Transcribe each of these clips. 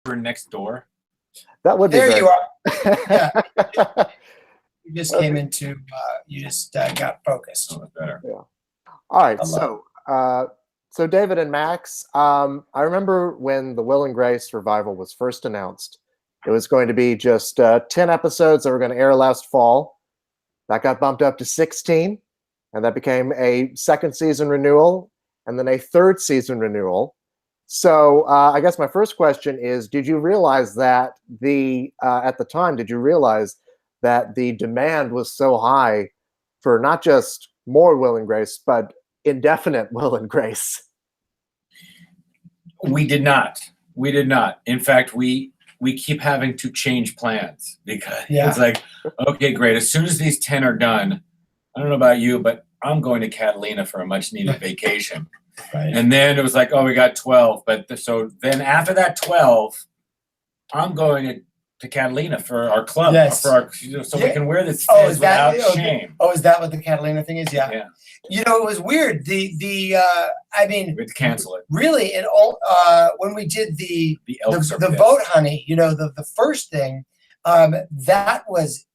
next door? That would be There great. you are. Yeah. You just came into, you just got focused. Oh, that's better. Yeah. All right. Hello. So David and Max, I remember when the Will and Grace revival was first announced, it was going to be just 10 episodes that were going to air last fall. That got bumped up to 16, and that became a second season renewal, and then a third season renewal. So I guess my first question is, did you realize that at the time, did you realize that the demand was so high for not just more Will and Grace, but indefinite Will and Grace? We did not. We did not. In fact, we keep having to change plans because it's like, okay, great. As soon as these 10 are done, I don't know about you, but I'm going to Catalina for a much needed vacation. Right. And then it was like, oh, we got 12. But so then after that 12, I'm going to Catalina for our club, for our, so we can wear this fez without shame. Oh, is that what the Catalina thing is? Yeah. You know, it was weird. I mean, we'd cancel it. Really, when we did the vote honey, you know, the first thing, that was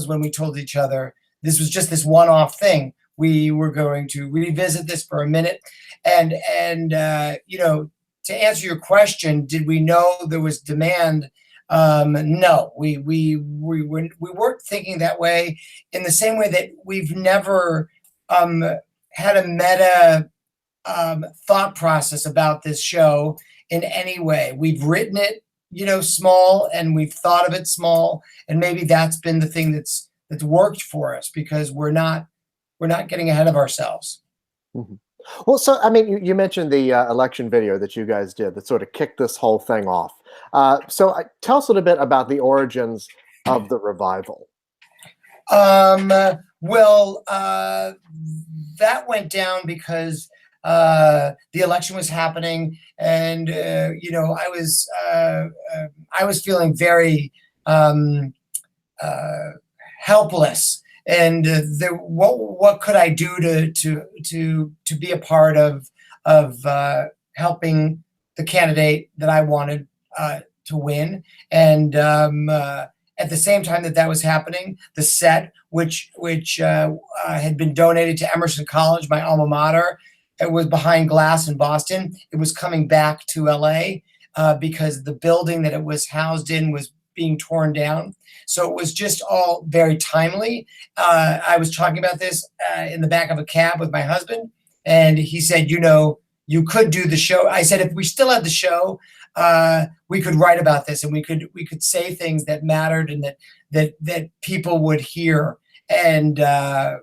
when we told each other this was just this one-off thing. We were going to revisit this for a minute, and you know, to answer your question, did we know there was demand? No, we weren't thinking that way. In the same way that we've never had a meta thought process about this show in any way. We've written it, you know, small, and we've thought of it small, and maybe that's been the thing that's worked for us because we're not getting ahead of ourselves. Mm-hmm. Well, so I mean, you mentioned the election video that you guys did that sort of kicked this whole thing off. So tell us a little bit about the origins of the revival. Well, that went down because the election was happening, and you know, I was feeling very helpless. And what could I do to be a part of helping the candidate that I wanted to win? And at the same time that was happening, the set, which had been donated to Emerson College, my alma mater, it was behind glass in Boston. It was coming back to LA because the building that it was housed in was being torn down. So it was just all very timely. I was talking about this in the back of a cab with my husband, and he said, you know, you could do the show. I said, if we still had the show, we could write about this, and we could say things that mattered and that people would hear. And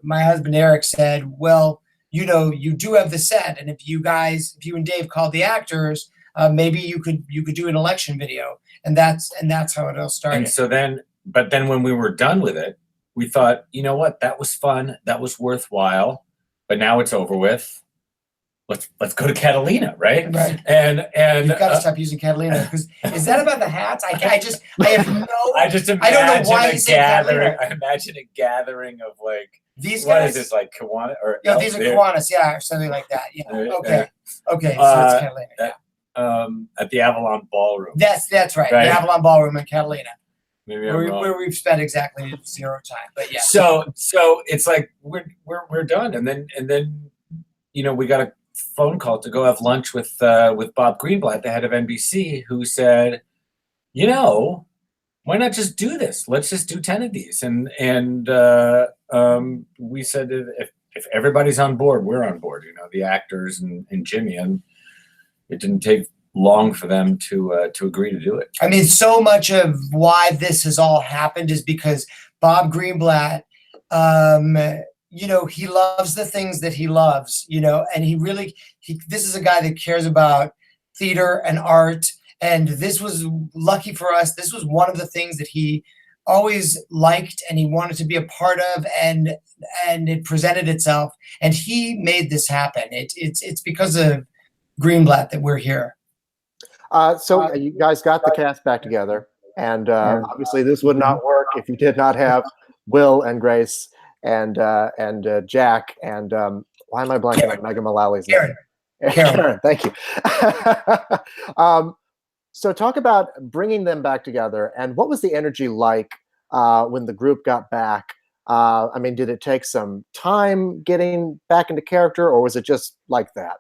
my husband Eric said, well, you know, you do have the set, and if you and Dave called the actors, maybe you could do an election video. And that's how it all started. And so but then when we were done with it, we thought, you know what, that was fun, that was worthwhile, but now it's over with. Let's go to Catalina, right? Right. And you've got to stop using Catalina, because is that about the hats? I have no. I just imagine I don't know why a gathering. I imagine a gathering of like these guys. What is this, like Kiwanis or? Yeah, these are Kiwanis, or something like that. Yeah. Okay. So it's Catalina. At the Avalon Ballroom. That's right. The Avalon Ballroom in Catalina. Maybe where we've spent exactly 0 time, but yeah. So it's like we're done, and then you know, we got a phone call to go have lunch with Bob Greenblatt, the head of NBC, who said, you know, why not just do this? Let's just do 10 of these, and we said if everybody's on board, we're on board. You know, the actors and Jimmy, and it didn't take long for them to agree to do it. I mean, so much of why this has all happened is because Bob Greenblatt, you know, he loves the things that he loves, you know, and this is a guy that cares about theater and art. And this was lucky for us. This was one of the things that he always liked and he wanted to be a part of, and it presented itself, and he made this happen. It's because of Greenblatt that we're here. So you guys got the cast back together, and obviously this would not work if you did not have Will and Grace and Jack and why am I blanking on Megan Mullally's name? Karen. Thank you. So talk about bringing them back together, and what was the energy like when the group got back? I mean, did it take some time getting back into character, or was it just like that?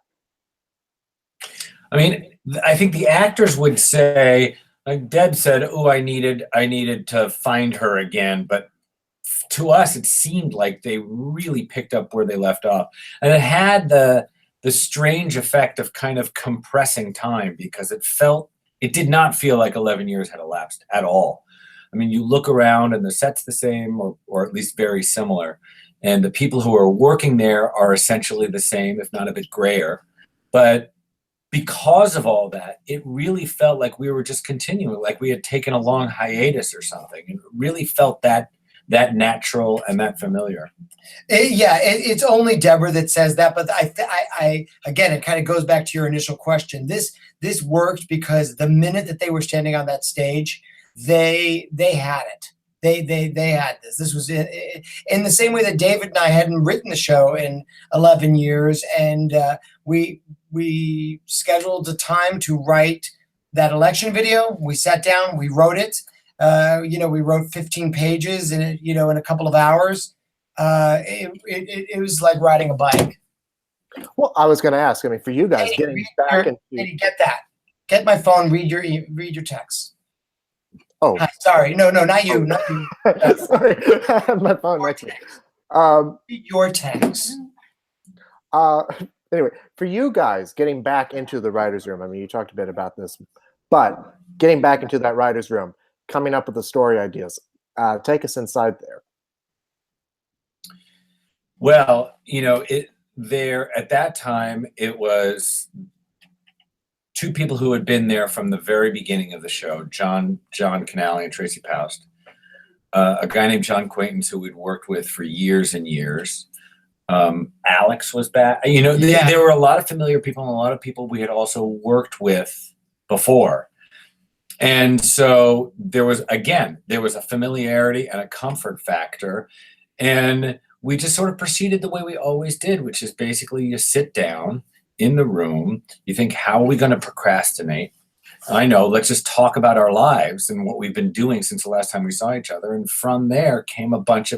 I mean, I think the actors would say, like Deb said, "Oh, I needed to find her again," but to us, it seemed like they really picked up where they left off, and it had the strange effect of kind of compressing time because it did not feel like 11 years had elapsed at all. I mean, you look around and the set's the same, or at least very similar, and the people who are working there are essentially the same, if not a bit grayer, but because of all that, it really felt like we were just continuing, like we had taken a long hiatus or something. And it really felt that natural and that familiar. It's only Deborah that says that, but I again, it kind of goes back to your initial question. This worked because the minute that they were standing on that stage, they had it. They had this. This was in the same way that David and I hadn't written the show in 11 years, and we scheduled a time to write that election video. We sat down, we wrote it. We wrote 15 pages in a couple of hours. It was like riding a bike. Well, I was going to ask. I mean, for you guys, getting back into get that. Get my phone. Read your text. Oh, sorry. No, not you. Not you. Sorry, I have my phone next to me. Read your text. Anyway, for you guys, getting back into the writer's room. I mean, you talked a bit about this, but getting back into that writer's room, coming up with the story ideas. Take us inside there. Well, at that time, it was two people who had been there from the very beginning of the show, John Canale and Tracy Poust, a guy named John Quaintance who we'd worked with for years and years. Alex was back. There were a lot of familiar people and a lot of people we had also worked with before. And so there was a familiarity and a comfort factor. And we just sort of proceeded the way we always did, which is basically you sit down in the room, you think, how are we going to procrastinate? I know, let's just talk about our lives and what we've been doing since the last time we saw each other. And from there came a bunch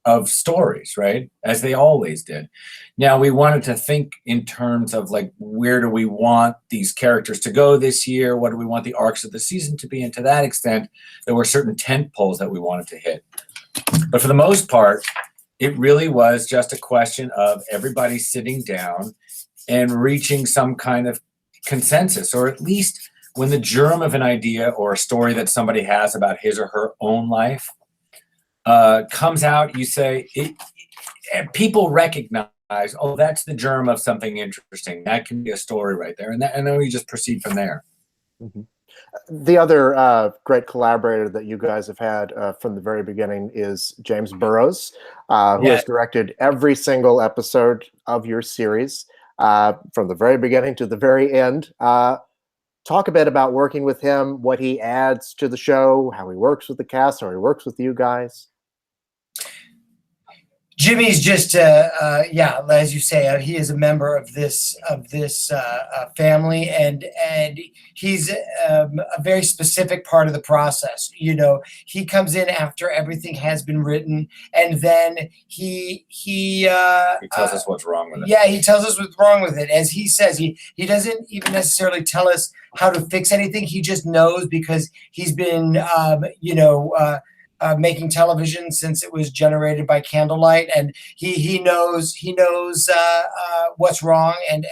of stories, right? As they always did. Now we wanted to think in terms of like, where do we want these characters to go this year? What do we want the arcs of the season to be? And to that extent, there were certain tent poles that we wanted to hit. But for the most part, it really was just a question of everybody sitting down and reaching some kind of consensus, or at least when the germ of an idea or a story that somebody has about his or her own life comes out, you say, people recognize, oh, that's the germ of something interesting. That can be a story right there. And then we just proceed from there. Mm-hmm. The other great collaborator that you guys have had from the very beginning is James Burrows, who has directed every single episode of your series from the very beginning to the very end. Talk a bit about working with him, what he adds to the show, how he works with the cast, how he works with you guys. Jimmy's just, as you say, he is a member of this family, and he's a very specific part of the process. He comes in after everything has been written, and then he tells us what's wrong with it. Yeah, he tells us what's wrong with it. As he says, he doesn't even necessarily tell us how to fix anything. He just knows because he's been, making television since it was generated by candlelight, and he knows what's wrong, and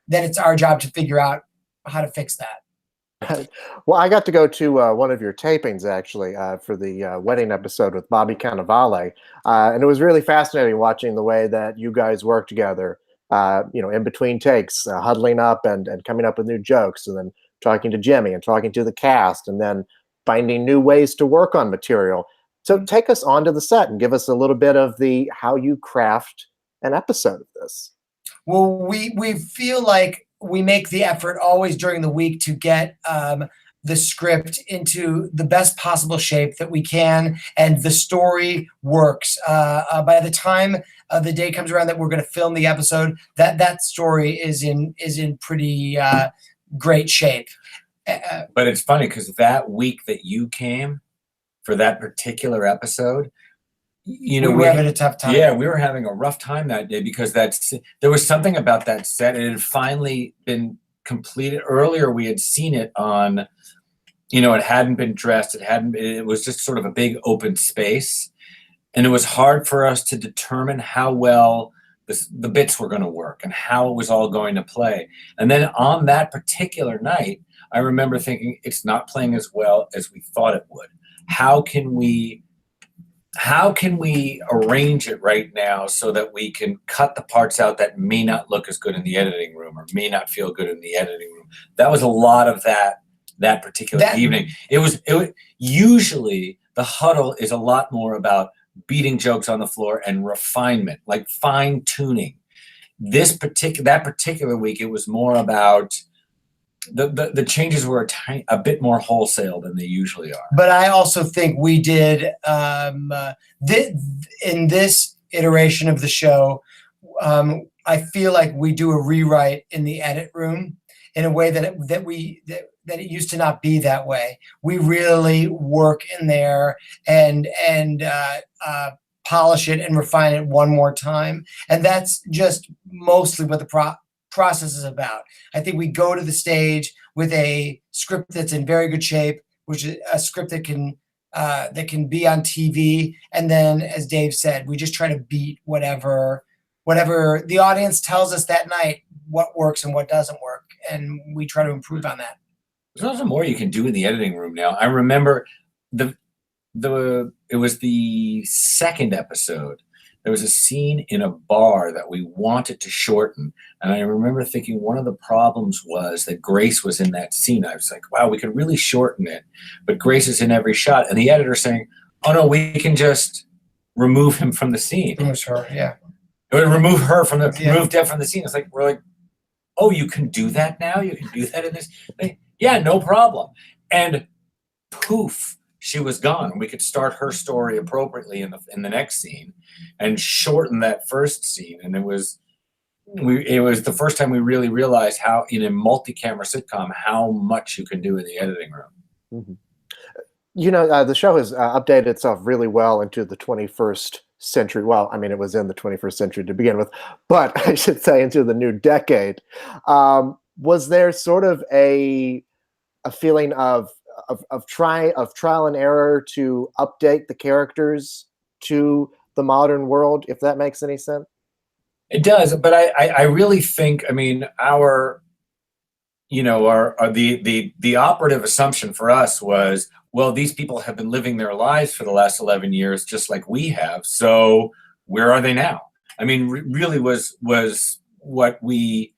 then it's our job to figure out how to fix that. Well, I got to go to one of your tapings actually for the wedding episode with Bobby Cannavale, and it was really fascinating watching the way that you guys work together. In between takes, huddling up and coming up with new jokes, and then talking to Jimmy and talking to the cast, and then finding new ways to work on material. So take us onto the set and give us a little bit of how you craft an episode of this. Well, we feel like we make the effort always during the week to get the script into the best possible shape that we can, and the story works. By the time the day comes around that we're going to film the episode, that story is in pretty great shape. But it's funny because that week that you came for that particular episode, you know, we were having a tough time. Yeah, we were having a rough time that day because there was something about that set. It had finally been completed. Earlier, we had seen it on, you know, it hadn't been dressed. It was just sort of a big open space. And it was hard for us to determine how well the bits were going to work and how it was all going to play. And then on that particular night, I remember thinking, it's not playing as well as we thought it would. How can we arrange it right now so that we can cut the parts out that may not look as good in the editing room or may not feel good in the editing room? That was a lot of that particular evening. It was usually the huddle is a lot more about beating jokes on the floor and refinement, like fine tuning. That particular week, it was more about the changes were a bit more wholesale than they usually are. But I also think we did in this iteration of the show. I feel like we do a rewrite in the edit room in a way that it used to not be that way. We really work in there and polish it and refine it one more time, and that's just mostly what the process is about. I think we go to the stage with a script that's in very good shape, which is a script that can be on TV, and then, as Dave said, we just try to beat whatever the audience tells us that night, what works and what doesn't work, and we try to improve on that. There's also more you can do in the editing room now. I remember it was the second episode. There was a scene in a bar that we wanted to shorten. And I remember thinking one of the problems was that Grace was in that scene. I was like, wow, we could really shorten it. But Grace is in every shot. And the editor saying, oh no, we can just remove him from the scene. It was her, yeah. Remove Deb from the scene. It's like, we're like, oh, you can do that now? You can do that in this thing? Yeah, no problem. And poof, she was gone. We could start her story appropriately in the next scene and shorten that first scene. And it was the first time we really realized how, in a multi-camera sitcom, how much you can do in the editing room. Mm-hmm. You know, the show has updated itself really well into the 21st century. Well, I mean, it was in the 21st century to begin with, but I should say into the new decade. Was there sort of a feeling of trial and error to update the characters to the modern world, if that makes any sense? It does, but I really think, I mean, the operative assumption for us was, well, these people have been living their lives for the last 11 years, just like we have. So where are they now? I mean, really was what we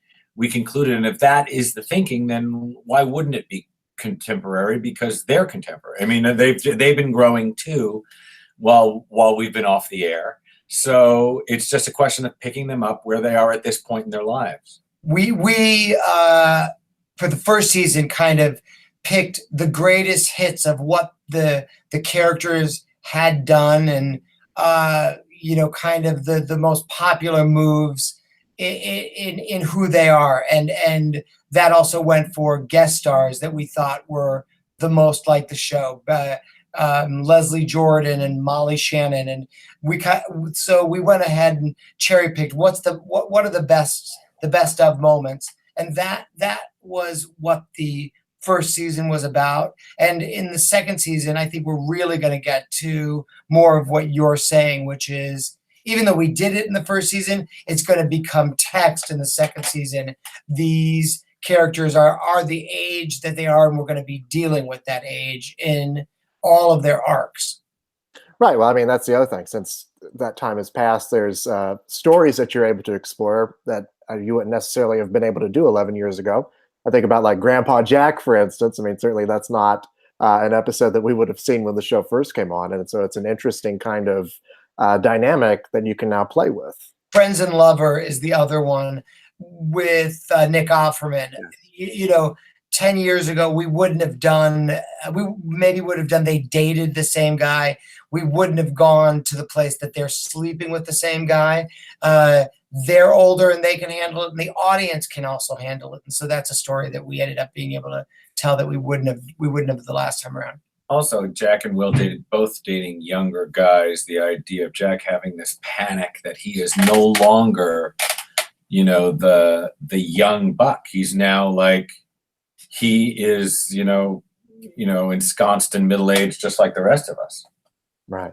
concluded. And if that is the thinking, then why wouldn't it be contemporary? Because they're contemporary. I mean, they've been growing too while we've been off the air. So it's just a question of picking them up where they are at this point in their lives. We for the first season kind of picked the greatest hits of what the characters had done, and kind of the most popular moves in who they are, and that also went for guest stars that we thought were the most like the show. Leslie Jordan and Molly Shannon, and so we went ahead and cherry picked what are the best of moments, and that was what the first season was about. And in the second season, I think we're really going to get to more of what you're saying, which is, even though we did it in the first season, it's going to become text in the second season. These characters are the age that they are, and we're going to be dealing with that age in all of their arcs. Right. Well, I mean, that's the other thing. Since that time has passed, there's stories that you're able to explore that you wouldn't necessarily have been able to do 11 years ago. I think about like Grandpa Jack, for instance. I mean, certainly that's not an episode that we would have seen when the show first came on. And so it's an interesting kind of dynamic that you can now play with. Friends and Lover is the other one with Nick Offerman. Yeah. 10 years ago, we wouldn't have done, we maybe would have done, they dated the same guy. We wouldn't have gone to the place that they're sleeping with the same guy. They're older and they can handle it, and the audience can also handle it. And so that's a story that we ended up being able tell that we wouldn't have the last time around. Also, Jack and Will both dating younger guys. The idea of Jack having this panic that he is no longer, the young buck. He's now like, he is, ensconced in middle age, just like the rest of us. Right.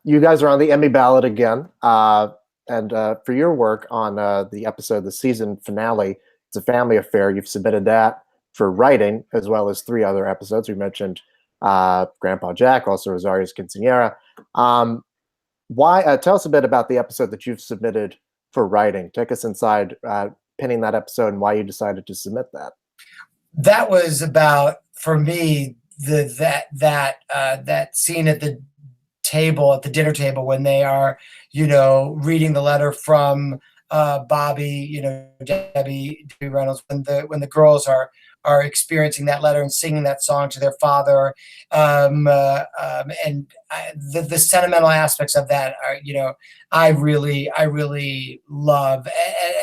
You guys are on the Emmy ballot again. And for your work on the episode, the season finale, It's a Family Affair, you've submitted that for writing, as well as 3 other episodes. We mentioned Grandpa Jack, also Rosario's Quinceañera. Tell us a bit about the episode that you've submitted for writing. Take us inside pinning that episode and why you decided to submit that. That was about, for me, that scene at the dinner table, when they are, reading the letter from Bobby, Debbie Reynolds, when the girls are experiencing that letter and singing that song to their father, and the sentimental aspects of that are, I really love,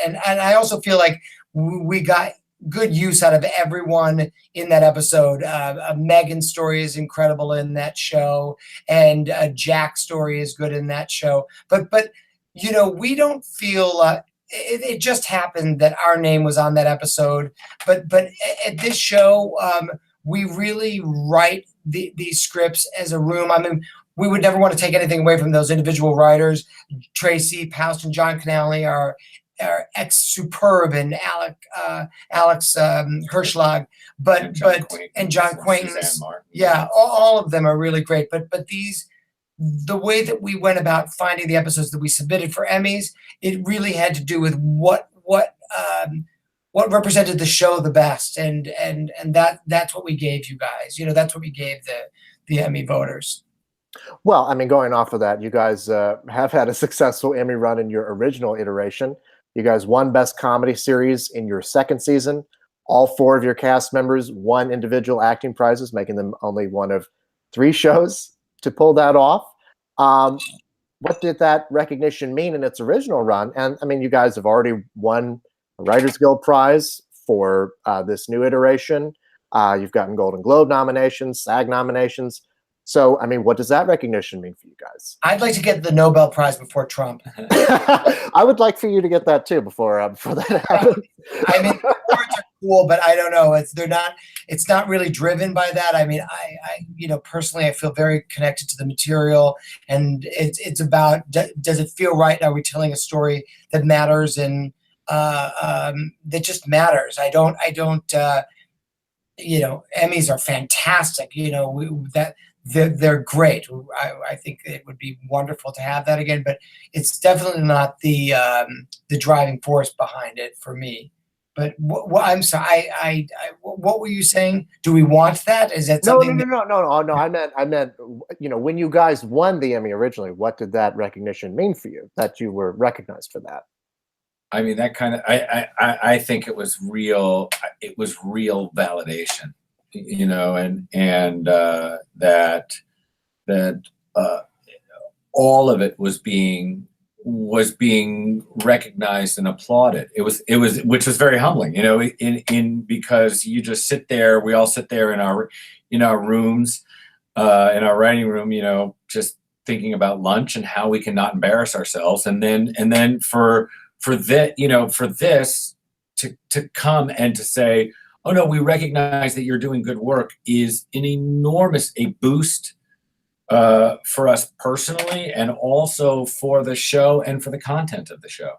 and I also feel like we got good use out of everyone in that episode. Megan's story is incredible in that show, and Jack's story is good in that show. But we don't feel it just happened that our name was on that episode. But at this show, we really write these scripts as a room. I mean, we would never want to take anything away from those individual writers. Tracy Poust and John Canale are superb, and Alex Hirschlag, and John Quaintance. Yeah, all of them are really great. But the way that we went about finding the episodes that we submitted for Emmys, it really had to do with what represented the show the best, and that's what we gave you guys. That's what we gave the Emmy voters. Well, I mean, going off of that, you guys have had a successful Emmy run in your original iteration. You guys won Best Comedy Series in your second season. All 4 of your cast members won individual acting prizes, making them only one of 3 shows to pull that off. What did that recognition mean in its original run? And I mean, you guys have already won a Writers Guild Prize for this new iteration. You've gotten Golden Globe nominations, SAG nominations. So, I mean, what does that recognition mean for you guys? I'd like to get the Nobel Prize before Trump. I would like for you to get that too before that happens. I mean, the awards are cool, but I don't know. It's not really driven by that. I mean, I personally, I feel very connected to the material, and it's about, does it feel right? Are we telling a story that matters and that just matters? I don't. Emmys are fantastic. They're great. I think it would be wonderful to have that again, but it's definitely not the driving force behind it for me. But I'm sorry. What were you saying? Do we want that? Is that something? No. I meant. When you guys won the Emmy originally, what did that recognition mean for you? That you were recognized for that? I mean, that kind of. I think it was real. It was real validation. And that all of it was being recognized and applauded. It was which was very humbling, because you just sit there. We all sit there in our rooms, in our writing room, just thinking about lunch and how we can not embarrass ourselves, and then for this to come and to say, oh no, we recognize that you're doing good work, is an enormous boost for us personally, and also for the show and for the content of the show.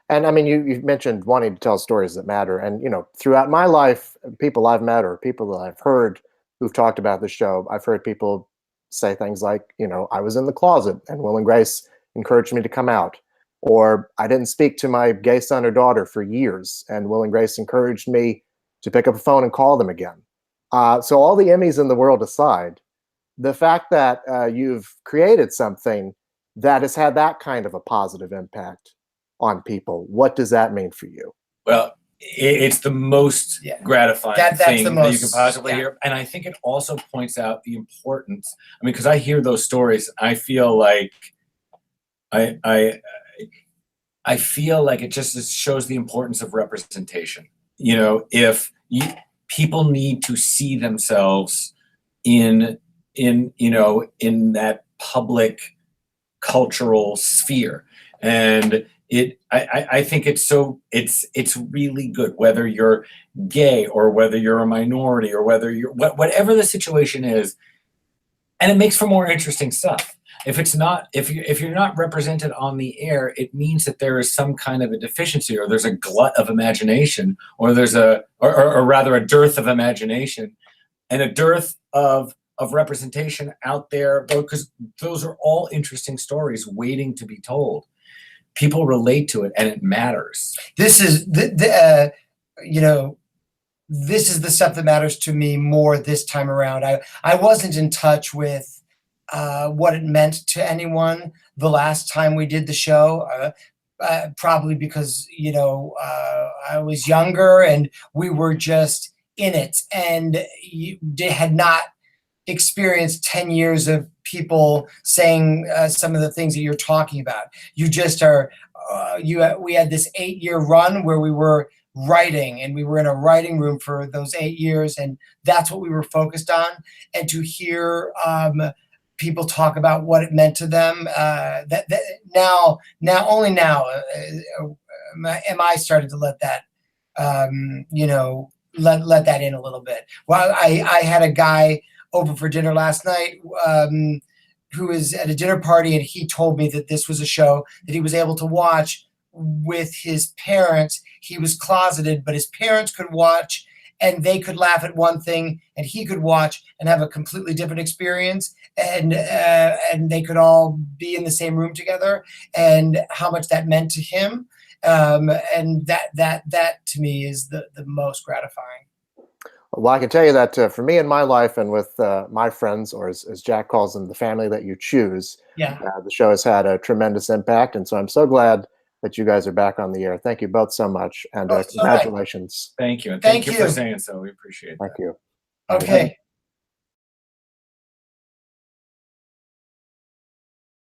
And I mean, you've mentioned wanting to tell stories that matter. And, throughout my life, people I've met or people that I've heard who've talked about the show, I've heard people say things like, I was in the closet and Will and Grace encouraged me to come out. Or I didn't speak to my gay son or daughter for years, and Will and Grace encouraged me to pick up a phone and call them again. So all the Emmys in the world aside, the fact that you've created something that has had that kind of a positive impact on people, what does that mean for you? Well, it's the most gratifying thing that you can possibly hear. And I think it also points out the importance. I mean, because I hear those stories, I feel like I feel like it just shows the importance of representation. If people need to see themselves in that public cultural sphere. And I think it's really good, whether you're gay or whether you're a minority or whether you're whatever the situation is, and it makes for more interesting stuff. If you're not represented on the air, it means that there is some kind of a deficiency, or there's a glut of imagination, or there's or rather a dearth of imagination, and a dearth of representation out there, because those are all interesting stories waiting to be told. People relate to it, and it matters. This is this is the stuff that matters to me more this time around. I wasn't in touch with what it meant to anyone the last time we did the show, probably because I was younger and we were just in it, and you had not experienced 10 years of people saying some of the things that you're talking about. You just are. We had this 8-year run where we were writing, and we were in a writing room for those 8 years, and that's what we were focused on. And to hear people talk about what it meant to them, that now only now am I starting to let that let that in a little bit. Well, I had a guy over for dinner last night who was at a dinner party, and he told me that this was a show that he was able to watch with his parents. He was closeted, but his parents could watch, and they could laugh at one thing, and he could watch and have a completely different experience, and they could all be in the same room together, and how much that meant to him, and that to me is the most gratifying. Well, I can tell you that for me in my life and with my friends, or as Jack calls them, the family that you choose, the show has had a tremendous impact. And so I'm so glad that you guys are back on the air. Thank you both so much. And congratulations. Thank you. And thank you for saying so. We appreciate it. Thank you. Okay.